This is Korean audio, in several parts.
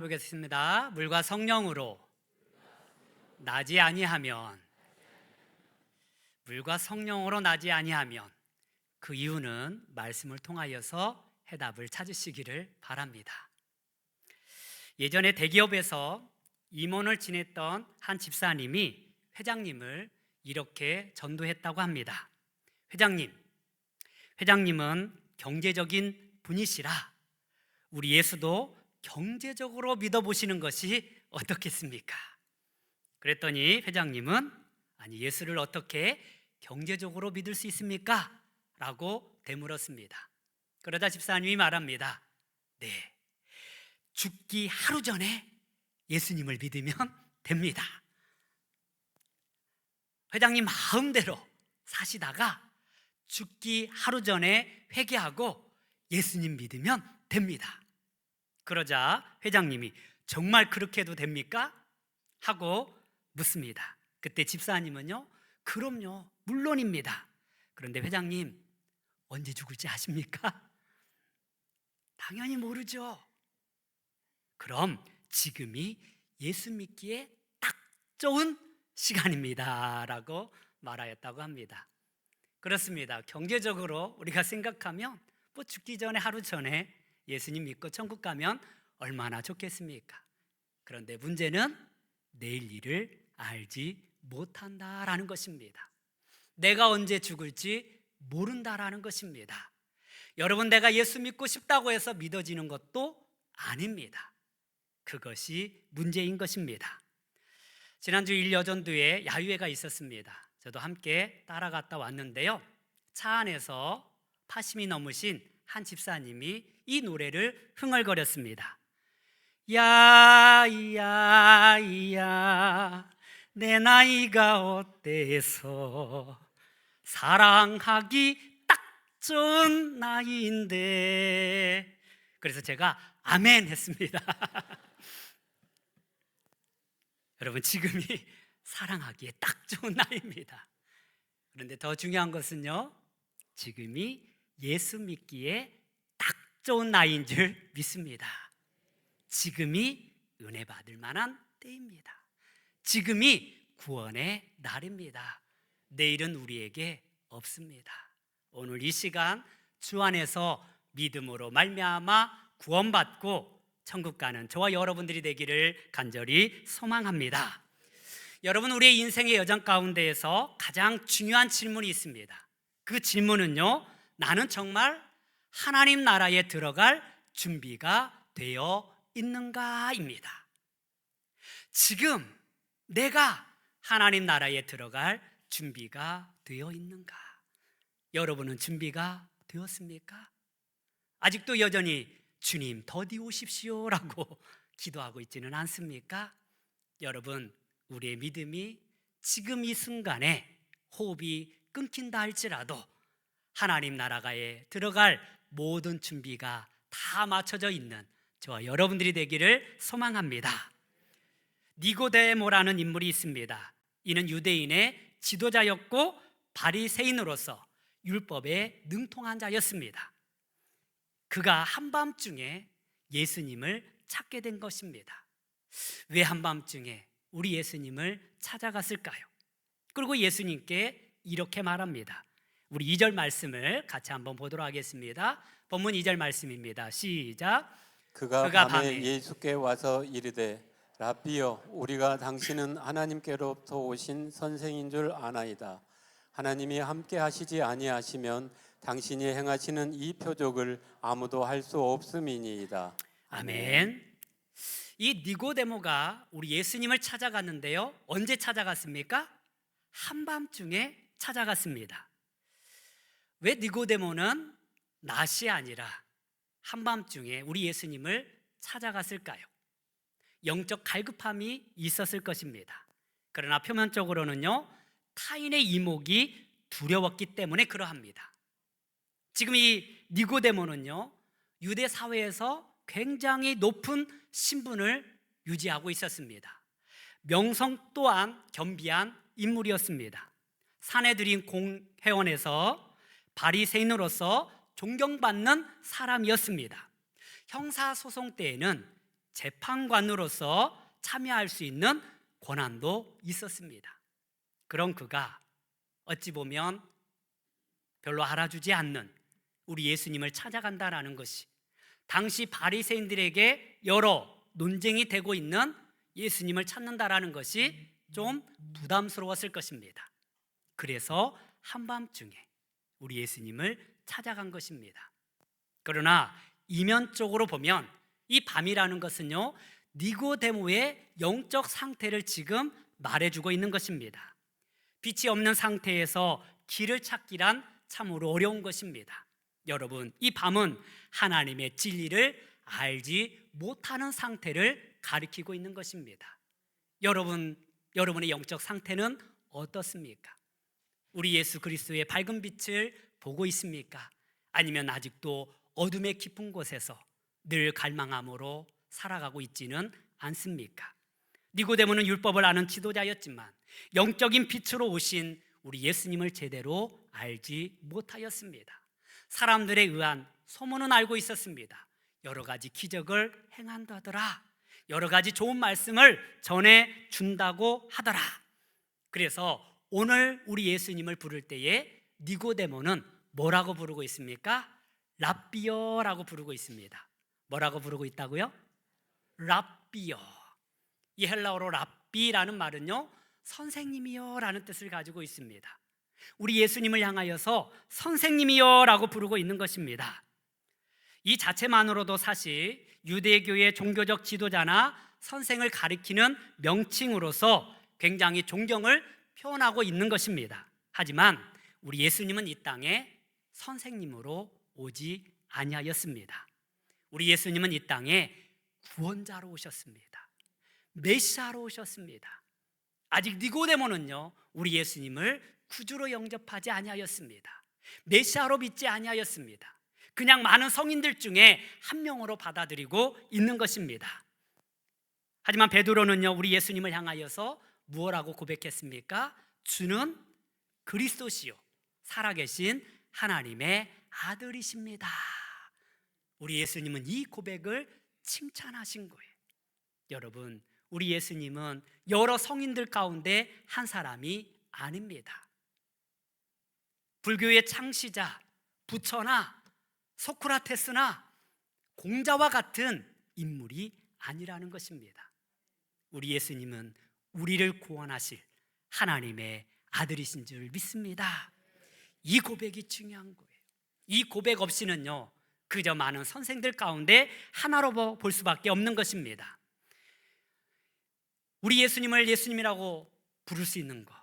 보겠습니다. 물과 성령으로 나지 아니하면, 물과 성령으로 나지 아니하면, 그 이유는 말씀을 통하여서 해답을 찾으시기를 바랍니다. 예전에 대기업에서 임원을 지냈던 한 집사님이 회장님을 이렇게 전도했다고 합니다. 회장님은 경제적인 분이시라 우리 예수도 경제적으로 믿어보시는 것이 어떻겠습니까? 그랬더니 회장님은 아니, 예수를 어떻게 경제적으로 믿을 수 있습니까? 라고 되물었습니다. 그러자 집사님이 말합니다. 네, 죽기 하루 전에 예수님을 믿으면 됩니다. 회장님 마음대로 사시다가 죽기 하루 전에 회개하고 예수님 믿으면 됩니다. 그러자 회장님이 정말 그렇게 해도 됩니까? 하고 묻습니다. 그때 집사님은요, 그럼요, 물론입니다. 그런데 회장님, 언제 죽을지 아십니까? 당연히 모르죠. 그럼 지금이 예수 믿기에 딱 좋은 시간입니다 라고 말하였다고 합니다. 그렇습니다. 경제적으로 우리가 생각하면 죽기 전에 하루 전에 예수님 믿고 천국 가면 얼마나 좋겠습니까? 그런데 문제는 내일 일을 알지 못한다라는 것입니다. 내가 언제 죽을지 모른다라는 것입니다. 여러분, 내가 예수 믿고 싶다고 해서 믿어지는 것도 아닙니다. 그것이 문제인 것입니다. 지난주 일여전도에 야유회가 있었습니다. 저도 함께 따라갔다 왔는데요, 차 안에서 80이 넘으신 한 집사님이 이 노래를 흥얼거렸습니다. 야야야 내 나이가 어때서 사랑하기 딱 좋은 나이인데. 그래서 제가 아멘 했습니다. 여러분, 지금이 사랑하기에 딱 좋은 나이입니다. 그런데 더 중요한 것은요, 지금이 예수 믿기에 딱 좋은 나이인 줄 믿습니다. 지금이 은혜 받을 만한 때입니다. 지금이 구원의 날입니다. 내일은 우리에게 없습니다. 오늘 이 시간 주 안에서 믿음으로 말미암아 구원받고 천국 가는 저와 여러분들이 되기를 간절히 소망합니다. 여러분, 우리의 인생의 여정 가운데에서 가장 중요한 질문이 있습니다. 그 질문은요, 나는 정말 하나님 나라에 들어갈 준비가 되어 있는가입니다. 지금 내가 하나님 나라에 들어갈 준비가 되어 있는가? 여러분은 준비가 되었습니까? 아직도 여전히 주님 더디 오십시오라고 기도하고 있지는 않습니까? 여러분, 우리의 믿음이 지금 이 순간에 호흡이 끊긴다 할지라도 하나님 나라에 들어갈 모든 준비가 다 맞춰져 있는 저와 여러분들이 되기를 소망합니다. 니고데모라는 인물이 있습니다. 이는 유대인의 지도자였고 바리새인으로서 율법에 능통한 자였습니다. 그가 한밤중에 예수님을 찾게 된 것입니다. 왜 한밤중에 우리 예수님을 찾아갔을까요? 그리고 예수님께 이렇게 말합니다. 우리 2절 말씀을 같이 한번 보도록 하겠습니다. 본문 2절 말씀입니다. 시작. 그가 밤에 예수께 와서 이르되 라삐여, 우리가 당신은 하나님께로부터 오신 선생인 줄 아나이다. 하나님이 함께 하시지 아니하시면 당신이 행하시는 이 표적을 아무도 할 수 없음이니이다. 아멘. 이 니고데모가 우리 예수님을 찾아갔는데요, 언제 찾아갔습니까? 한밤중에 찾아갔습니다. 왜 니고데모는 낮이 아니라 한밤중에 우리 예수님을 찾아갔을까요? 영적 갈급함이 있었을 것입니다. 그러나 표면적으로는요, 타인의 이목이 두려웠기 때문에 그러합니다. 지금 이 니고데모는요, 유대 사회에서 굉장히 높은 신분을 유지하고 있었습니다. 명성 또한 겸비한 인물이었습니다. 산헤드린 공회원에서 바리새인으로서 존경받는 사람이었습니다. 형사소송 때에는 재판관으로서 참여할 수 있는 권한도 있었습니다. 그런 그가 어찌 보면 별로 알아주지 않는 우리 예수님을 찾아간다라는 것이 당시 바리새인들에게 여러 논쟁이 되고 있는 예수님을 찾는다라는 것이 좀 부담스러웠을 것입니다. 그래서 한밤중에 우리 예수님을 찾아간 것입니다. 그러나 이면적으로 보면 이 밤이라는 것은요, 니고데모의 영적 상태를 지금 말해주고 있는 것입니다. 빛이 없는 상태에서 길을 찾기란 참으로 어려운 것입니다. 여러분, 이 밤은 하나님의 진리를 알지 못하는 상태를 가리키고 있는 것입니다. 여러분의 영적 상태는 어떻습니까? 우리 예수 그리스도의 밝은 빛을 보고 있습니까? 아니면 아직도 어둠의 깊은 곳에서 늘 갈망함으로 살아가고 있지는 않습니까? 니고데모는 율법을 아는 지도자였지만 영적인 빛으로 오신 우리 예수님을 제대로 알지 못하였습니다. 사람들에 의한 소문은 알고 있었습니다. 여러 가지 기적을 행한다더라, 여러 가지 좋은 말씀을 전해준다고 하더라. 그래서 오늘 우리 예수님을 부를 때에 니고데모는 뭐라고 부르고 있습니까? 랍비어라고 부르고 있습니다. 뭐라고 부르고 있다고요? 랍비어. 이 헬라어로 랍비라는 말은요, 선생님이여 라는 뜻을 가지고 있습니다. 우리 예수님을 향하여서 선생님이여 라고 부르고 있는 것입니다. 이 자체만으로도 사실 유대교의 종교적 지도자나 선생을 가리키는 명칭으로서 굉장히 존경을 표현하고 있는 것입니다. 하지만 우리 예수님은 이 땅에 선생님으로 오지 아니하였습니다. 우리 예수님은 이 땅에 구원자로 오셨습니다. 메시아로 오셨습니다. 아직 니고데모는요, 우리 예수님을 구주로 영접하지 아니하였습니다. 메시아로 믿지 아니하였습니다. 그냥 많은 성인들 중에 한 명으로 받아들이고 있는 것입니다. 하지만 베드로는요, 우리 예수님을 향하여서 무엇라고 고백했습니까? 주는 그리스도시요 살아계신 하나님의 아들이십니다. 우리 예수님은 이 고백을 칭찬하신 거예요. 여러분, 우리 예수님은 여러 성인들 가운데 한 사람이 아닙니다. 불교의 창시자 부처나 소크라테스나 공자와 같은 인물이 아니라는 것입니다. 우리 예수님은 우리를 구원하실 하나님의 아들이신 줄 믿습니다. 이 고백이 중요한 거예요. 이 고백 없이는요, 그저 많은 선생들 가운데 하나로 볼 수밖에 없는 것입니다. 우리 예수님을 예수님이라고 부를 수 있는 것,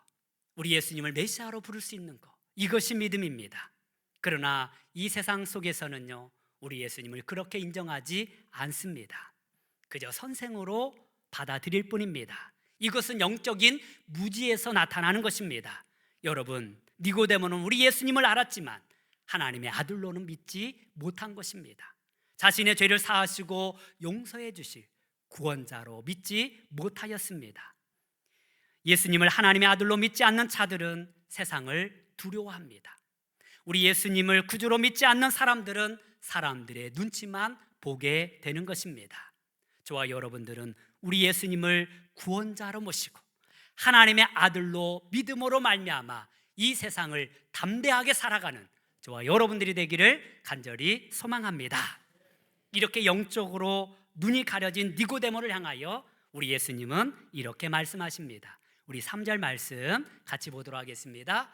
우리 예수님을 메시아로 부를 수 있는 것, 이것이 믿음입니다. 그러나 이 세상 속에서는요, 우리 예수님을 그렇게 인정하지 않습니다. 그저 선생으로 받아들일 뿐입니다. 이것은 영적인 무지에서 나타나는 것입니다. 여러분, 니고데모는 우리 예수님을 알았지만 하나님의 아들로는 믿지 못한 것입니다. 자신의 죄를 사하시고 용서해 주실 구원자로 믿지 못하였습니다. 예수님을 하나님의 아들로 믿지 않는 자들은 세상을 두려워합니다. 우리 예수님을 구주로 믿지 않는 사람들은 사람들의 눈치만 보게 되는 것입니다. 저와 여러분들은 우리 예수님을 구원자로 모시고 하나님의 아들로 믿음으로 말미암아 이 세상을 담대하게 살아가는 저와 여러분들이 되기를 간절히 소망합니다. 이렇게 영적으로 눈이 가려진 니고데모를 향하여 우리 예수님은 이렇게 말씀하십니다. 우리 3절 말씀 같이 보도록 하겠습니다.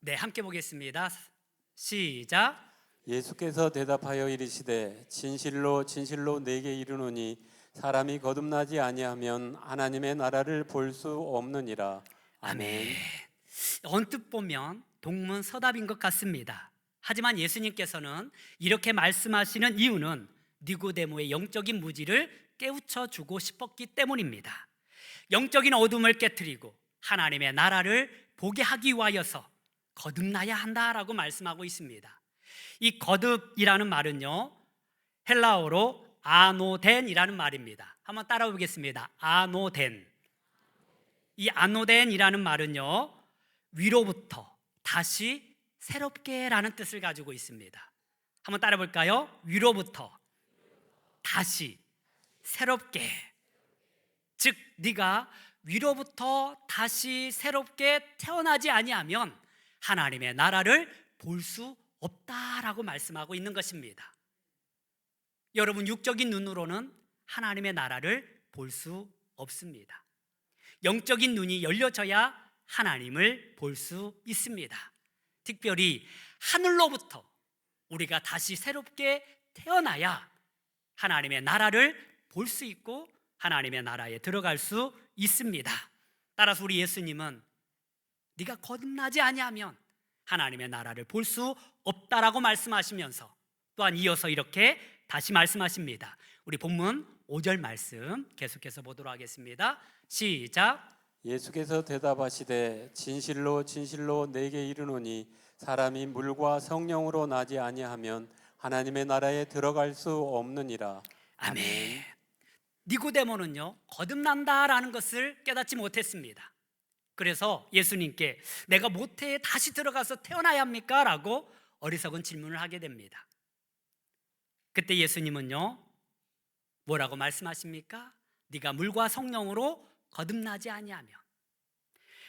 네, 함께 보겠습니다. 시작. 예수께서 대답하여 이르시되 진실로 진실로 내게 이르노니 사람이 거듭나지 아니하면 하나님의 나라를 볼 수 없느니라. 아멘. 언뜻 보면 동문서답인 것 같습니다. 하지만 예수님께서는 이렇게 말씀하시는 이유는 니고데모의 영적인 무지를 깨우쳐 주고 싶었기 때문입니다. 영적인 어둠을 깨트리고 하나님의 나라를 보게 하기 위하여서 거듭나야 한다라고 말씀하고 있습니다. 이 거듭이라는 말은요, 헬라어로 아노덴이라는 말입니다. 한번 따라 보겠습니다. 아노덴. 이 아노덴이라는 말은요, 위로부터 다시 새롭게라는 뜻을 가지고 있습니다. 한번 따라 볼까요? 위로부터 다시 새롭게. 즉 네가 위로부터 다시 새롭게 태어나지 아니하면 하나님의 나라를 볼 수 없다라고 말씀하고 있는 것입니다. 여러분, 육적인 눈으로는 하나님의 나라를 볼 수 없습니다. 영적인 눈이 열려져야 하나님을 볼 수 있습니다. 특별히 하늘로부터 우리가 다시 새롭게 태어나야 하나님의 나라를 볼 수 있고 하나님의 나라에 들어갈 수 있습니다. 따라서 우리 예수님은 네가 거듭나지 아니하면 하나님의 나라를 볼 수 없다라고 말씀하시면서 또한 이어서 이렇게 다시 말씀하십니다. 우리 본문 5절 말씀 계속해서 보도록 하겠습니다. 시작. 예수께서 대답하시되 진실로 진실로 내게 이르노니 사람이 물과 성령으로 나지 아니하면 하나님의 나라에 들어갈 수 없느니라. 아멘. 니고데모는요, 거듭난다라는 것을 깨닫지 못했습니다. 그래서 예수님께 내가 모태에 다시 들어가서 태어나야 합니까? 라고 어리석은 질문을 하게 됩니다. 그때 예수님은요, 뭐라고 말씀하십니까? 네가 물과 성령으로 거듭나지 아니하면,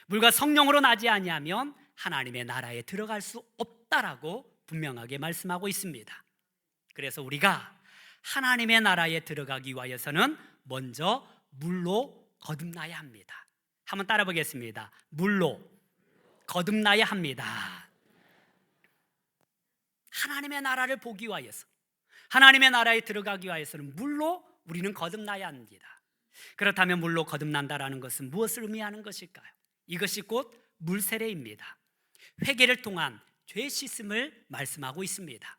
물과 성령으로 나지 아니하면 하나님의 나라에 들어갈 수 없다라고 분명하게 말씀하고 있습니다. 그래서 우리가 하나님의 나라에 들어가기 위하여서는 먼저 물로 거듭나야 합니다. 한번 따라 보겠습니다. 물로 거듭나야 합니다. 하나님의 나라를 보기 위하여서, 하나님의 나라에 들어가기 위하여서는 물로 우리는 거듭나야 합니다. 그렇다면 물로 거듭난다라는 것은 무엇을 의미하는 것일까요? 이것이 곧 물세례입니다. 회개를 통한 죄 씻음을 말씀하고 있습니다.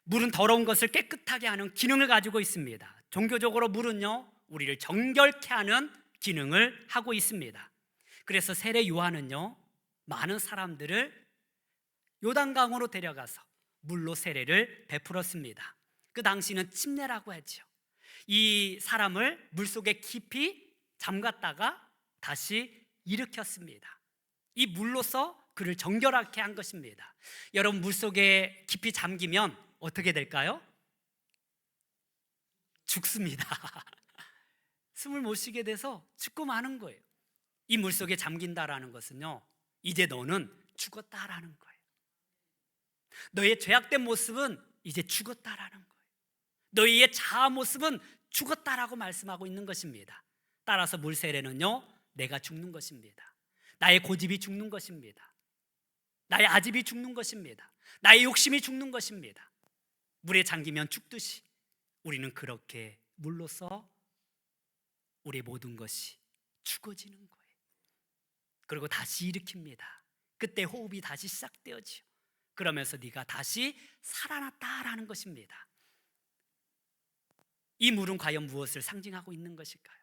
물은 더러운 것을 깨끗하게 하는 기능을 가지고 있습니다. 종교적으로 물은요, 우리를 정결케 하는 기능을 하고 있습니다. 그래서 세례 요한은요, 많은 사람들을 요단강으로 데려가서 물로 세례를 베풀었습니다. 그 당시는 침례라고 하죠. 이 사람을 물속에 깊이 잠갔다가 다시 일으켰습니다. 이 물로서 그를 정결하게 한 것입니다. 여러분, 물속에 깊이 잠기면 어떻게 될까요? 죽습니다. 숨을 못 쉬게 돼서 죽고 마는 거예요. 이 물속에 잠긴다라는 것은요, 이제 너는 죽었다라는 거예요. 너의 죄악된 모습은 이제 죽었다라는 거예요. 너희의 자아 모습은 죽었다라고 말씀하고 있는 것입니다. 따라서 물세례는요, 내가 죽는 것입니다. 나의 고집이 죽는 것입니다. 나의 아집이 죽는 것입니다. 나의 욕심이 죽는 것입니다. 물에 잠기면 죽듯이 우리는 그렇게 물로서 우리의 모든 것이 죽어지는 거예요. 그리고 다시 일으킵니다. 그때 호흡이 다시 시작되어지요. 그러면서 네가 다시 살아났다라는 것입니다. 이 물은 과연 무엇을 상징하고 있는 것일까요?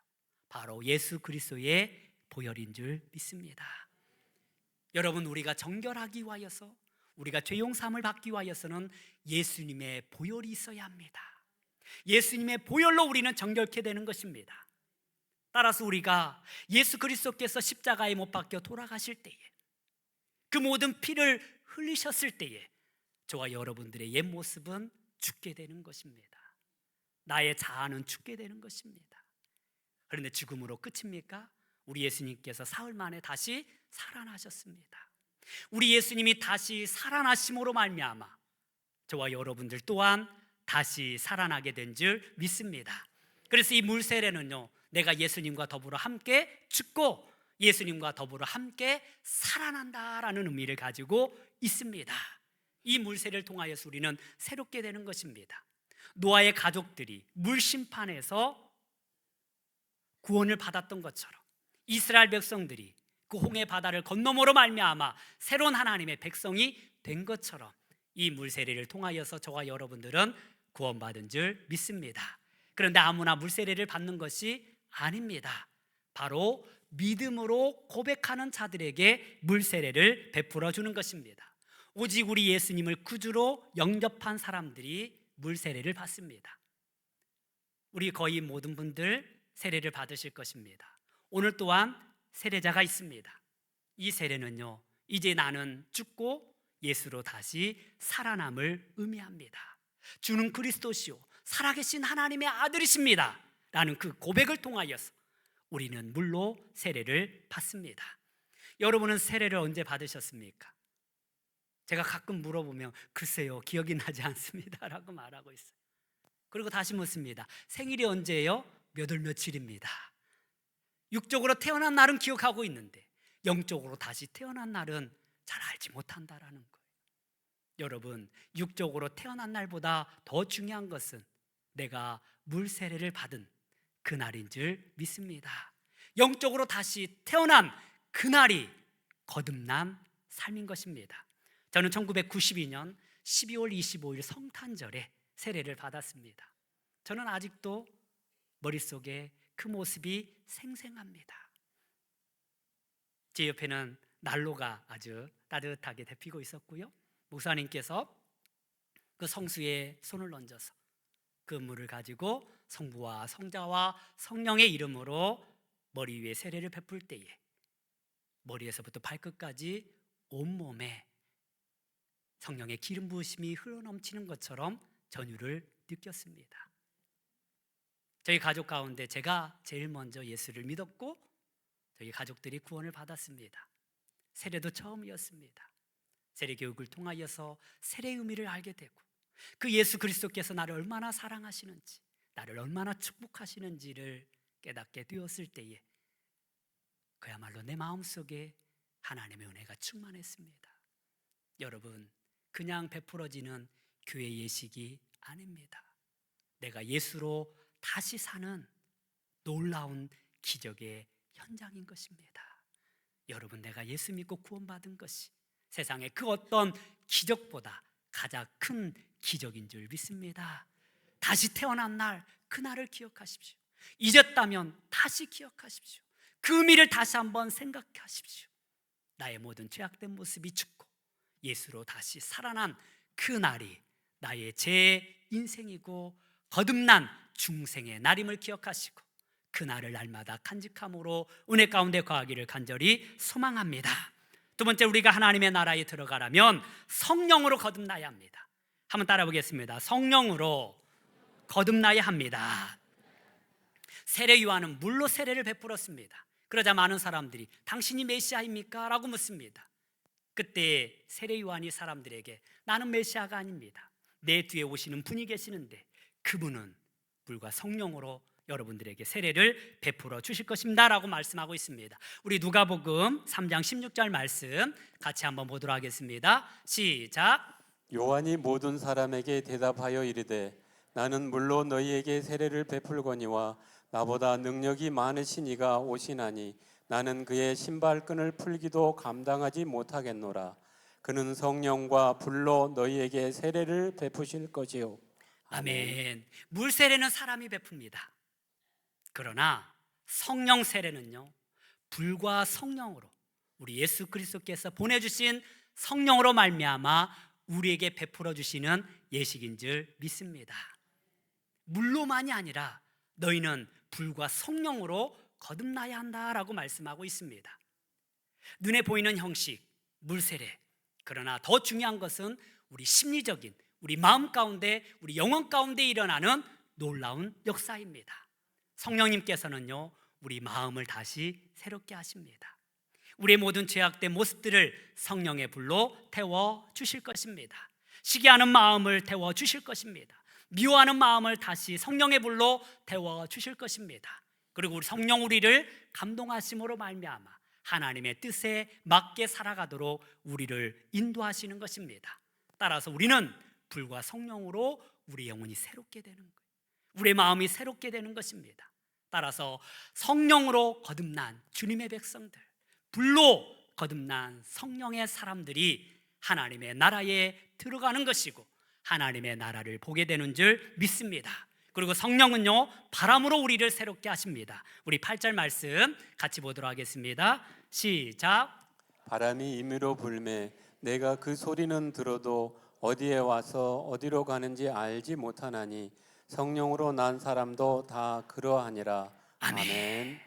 바로 예수 그리스도의 보혈인 줄 믿습니다. 여러분, 우리가 정결하기 위하여서, 우리가 죄 용서함을 받기 위하여서는 예수님의 보혈이 있어야 합니다. 예수님의 보혈로 우리는 정결케 되는 것입니다. 따라서 우리가 예수 그리스도께서 십자가에 못 박혀 돌아가실 때에, 그 모든 피를 흘리셨을 때에 저와 여러분들의 옛 모습은 죽게 되는 것입니다. 나의 자아는 죽게 되는 것입니다. 그런데 죽음으로 끝입니까? 우리 예수님께서 사흘 만에 다시 살아나셨습니다. 우리 예수님이 다시 살아나심으로 말미암아 저와 여러분들 또한 다시 살아나게 된 줄 믿습니다. 그래서 이 물세례는요, 내가 예수님과 더불어 함께 죽고 예수님과 더불어 함께 살아난다라는 의미를 가지고 있습니다. 이 물세례를 통하여서 우리는 새롭게 되는 것입니다. 노아의 가족들이 물심판에서 구원을 받았던 것처럼 이스라엘 백성들이 그 홍해 바다를 건너므로 말미암아 새로운 하나님의 백성이 된 것처럼 이 물세례를 통하여서 저와 여러분들은 구원받은 줄 믿습니다. 그런데 아무나 물세례를 받는 것이 아닙니다. 바로 믿음으로 고백하는 자들에게 물세례를 베풀어 주는 것입니다. 오직 우리 예수님을 구주로 영접한 사람들이 물세례를 받습니다. 우리 거의 모든 분들 세례를 받으실 것입니다. 오늘 또한 세례자가 있습니다. 이 세례는요, 이제 나는 죽고 예수로 다시 살아남을 의미합니다. 주는 그리스도시요 살아계신 하나님의 아들이십니다 라는 그 고백을 통하여서 우리는 물로 세례를 받습니다. 여러분은 세례를 언제 받으셨습니까? 제가 가끔 물어보면 글쎄요 기억이 나지 않습니다 라고 말하고 있어요. 그리고 다시 묻습니다. 생일이 언제예요? 몇 월 며칠입니다. 육적으로 태어난 날은 기억하고 있는데 영적으로 다시 태어난 날은 잘 알지 못한다라는 거예요. 여러분, 육적으로 태어난 날보다 더 중요한 것은 내가 물 세례를 받은 그날인 줄 믿습니다. 영적으로 다시 태어난 그날이 거듭난 삶인 것입니다. 저는 1992년 12월 25일 성탄절에 세례를 받았습니다. 저는 아직도 머릿속에 그 모습이 생생합니다. 제 옆에는 난로가 아주 따뜻하게 데피고 있었고요, 목사님께서 그 성수에 손을 얹어서 그 물을 가지고 성부와 성자와 성령의 이름으로 머리 위에 세례를 베풀 때에 머리에서부터 발끝까지 온몸에 성령의 기름 부으심이 흘러넘치는 것처럼 전율을 느꼈습니다. 저희 가족 가운데 제가 제일 먼저 예수를 믿었고 저희 가족들이 구원을 받았습니다. 세례도 처음이었습니다. 세례 교육을 통하여서 세례의 의미를 알게 되고 그 예수 그리스도께서 나를 얼마나 사랑하시는지, 나를 얼마나 축복하시는지를 깨닫게 되었을 때에 그야말로 내 마음속에 하나님의 은혜가 충만했습니다. 여러분, 그냥 베풀어지는 교회 예식이 아닙니다. 내가 예수로 다시 사는 놀라운 기적의 현장인 것입니다. 여러분, 내가 예수 믿고 구원받은 것이 세상의 그 어떤 기적보다 가장 큰 기적인 줄 믿습니다. 다시 태어난 날, 그날을 기억하십시오. 잊었다면 다시 기억하십시오. 그 의미를 다시 한번 생각하십시오. 나의 모든 죄악된 모습이 죽고 예수로 다시 살아난 그 날이 나의 제 인생이고 거듭난 중생의 날임을 기억하시고 그 날을 날마다 간직함으로 은혜 가운데 거하기를 간절히 소망합니다. 두 번째, 우리가 하나님의 나라에 들어가려면 성령으로 거듭나야 합니다. 한번 따라 보겠습니다. 성령으로 거듭나야 합니다. 세례 요한은 물로 세례를 베풀었습니다. 그러자 많은 사람들이 당신이 메시아입니까? 라고 묻습니다. 그때 세례 요한이 사람들에게 나는 메시아가 아닙니다. 내 뒤에 오시는 분이 계시는데 그분은 물과 성령으로 여러분들에게 세례를 베풀어 주실 것입니다 라고 말씀하고 있습니다. 우리 누가복음 3장 16절 말씀 같이 한번 보도록 하겠습니다. 시작. 요한이 모든 사람에게 대답하여 이르되 나는 물로 너희에게 세례를 베풀거니와 나보다 능력이 많으신 이가 오시나니 나는 그의 신발끈을 풀기도 감당하지 못하겠노라. 그는 성령과 불로 너희에게 세례를 베푸실 것이요. 아멘. 물 세례는 사람이 베풉니다. 그러나 성령 세례는요, 불과 성령으로 우리 예수 그리스도께서 보내주신 성령으로 말미암아 우리에게 베풀어 주시는 예식인 줄 믿습니다. 물로만이 아니라 너희는 불과 성령으로 거듭나야 한다라고 말씀하고 있습니다. 눈에 보이는 형식, 물 세례. 그러나 더 중요한 것은 우리 심리적인, 우리 마음 가운데, 우리 영혼 가운데 일어나는 놀라운 역사입니다. 성령님께서는요, 우리 마음을 다시 새롭게 하십니다. 우리의 모든 죄악된 모습들을 성령의 불로 태워 주실 것입니다. 시기하는 마음을 태워 주실 것입니다. 미워하는 마음을 다시 성령의 불로 태워 주실 것입니다. 그리고 우리 성령 우리를 감동하심으로 말미암아 하나님의 뜻에 맞게 살아가도록 우리를 인도하시는 것입니다. 따라서 우리는 불과 성령으로 우리 영혼이 새롭게 되는 거예요. 우리의 마음이 새롭게 되는 것입니다. 따라서 성령으로 거듭난 주님의 백성들, 불로 거듭난 성령의 사람들이 하나님의 나라에 들어가는 것이고 하나님의 나라를 보게 되는 줄 믿습니다. 그리고 성령은요, 바람으로 우리를 새롭게 하십니다. 우리 8절 말씀 같이 보도록 하겠습니다. 시작. 바람이 임의로 불매 내가 그 소리는 들어도 어디에 와서 어디로 가는지 알지 못하나니 성령으로 난 사람도 다 그러하니라. 아멘.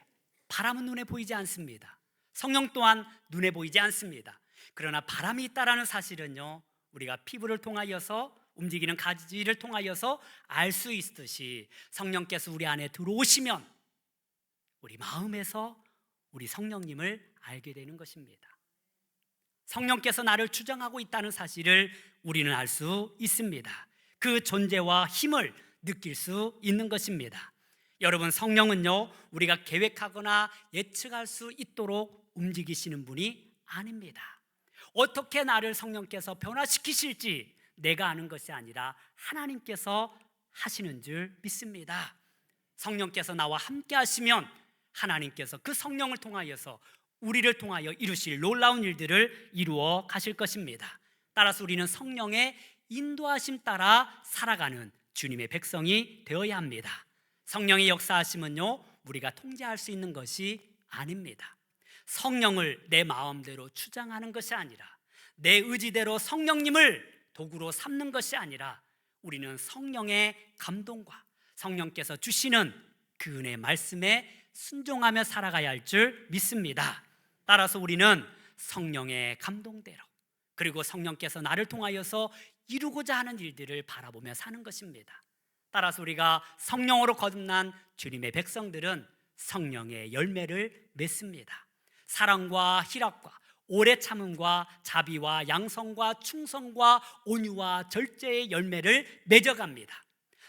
바람은 눈에 보이지 않습니다. 성령 또한 눈에 보이지 않습니다. 그러나 바람이 있다라는 사실은요, 우리가 피부를 통하여서 움직이는 가지를 통하여서 알 수 있듯이 성령께서 우리 안에 들어오시면 우리 마음에서 우리 성령님을 알게 되는 것입니다. 성령께서 나를 주장하고 있다는 사실을 우리는 알 수 있습니다. 그 존재와 힘을 느낄 수 있는 것입니다. 여러분, 성령은요, 우리가 계획하거나 예측할 수 있도록 움직이시는 분이 아닙니다. 어떻게 나를 성령께서 변화시키실지 내가 아는 것이 아니라 하나님께서 하시는 줄 믿습니다. 성령께서 나와 함께 하시면 하나님께서 그 성령을 통하여서 우리를 통하여 이루실 놀라운 일들을 이루어 가실 것입니다. 따라서 우리는 성령의 인도하심 따라 살아가는 주님의 백성이 되어야 합니다. 성령의 역사하심은요, 우리가 통제할 수 있는 것이 아닙니다. 성령을 내 마음대로 주장하는 것이 아니라 내 의지대로 성령님을 도구로 삼는 것이 아니라 우리는 성령의 감동과 성령께서 주시는 그 은혜의 말씀에 순종하며 살아가야 할 줄 믿습니다. 따라서 우리는 성령의 감동대로, 그리고 성령께서 나를 통하여서 이루고자 하는 일들을 바라보며 사는 것입니다. 따라서 우리가 성령으로 거듭난 주님의 백성들은 성령의 열매를 맺습니다. 사랑과 희락과 오래 참음과 자비와 양성과 충성과 온유와 절제의 열매를 맺어갑니다.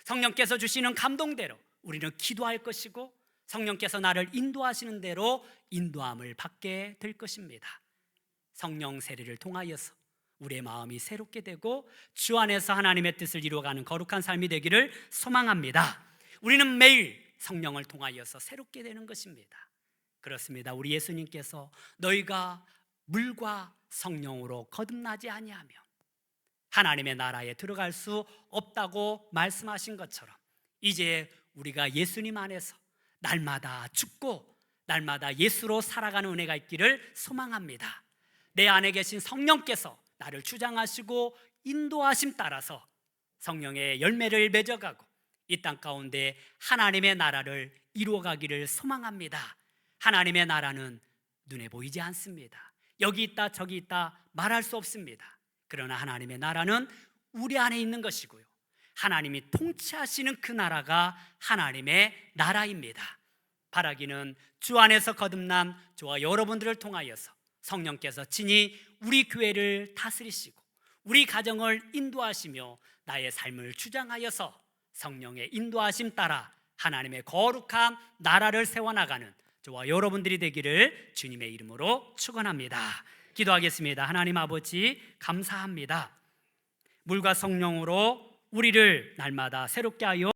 성령께서 주시는 감동대로 우리는 기도할 것이고 성령께서 나를 인도하시는 대로 인도함을 받게 될 것입니다. 성령 세례를 통하여서 우리의 마음이 새롭게 되고 주 안에서 하나님의 뜻을 이루어가는 거룩한 삶이 되기를 소망합니다. 우리는 매일 성령을 통하여서 새롭게 되는 것입니다. 그렇습니다. 우리 예수님께서 너희가 물과 성령으로 거듭나지 아니하면 하나님의 나라에 들어갈 수 없다고 말씀하신 것처럼 이제 우리가 예수님 안에서 날마다 죽고 날마다 예수로 살아가는 은혜가 있기를 소망합니다. 내 안에 계신 성령께서 나를 주장하시고 인도하심 따라서 성령의 열매를 맺어가고 이 땅 가운데 하나님의 나라를 이루어가기를 소망합니다. 하나님의 나라는 눈에 보이지 않습니다. 여기 있다 저기 있다 말할 수 없습니다. 그러나 하나님의 나라는 우리 안에 있는 것이고요, 하나님이 통치하시는 그 나라가 하나님의 나라입니다. 바라기는 주 안에서 거듭난 저와 여러분들을 통하여서 성령께서 친히 우리 교회를 다스리시고 우리 가정을 인도하시며 나의 삶을 주장하여서 성령의 인도하심 따라 하나님의 거룩한 나라를 세워나가는 저와 여러분들이 되기를 주님의 이름으로 축원합니다. 기도하겠습니다. 하나님 아버지, 감사합니다. 물과 성령으로 우리를 날마다 새롭게 하여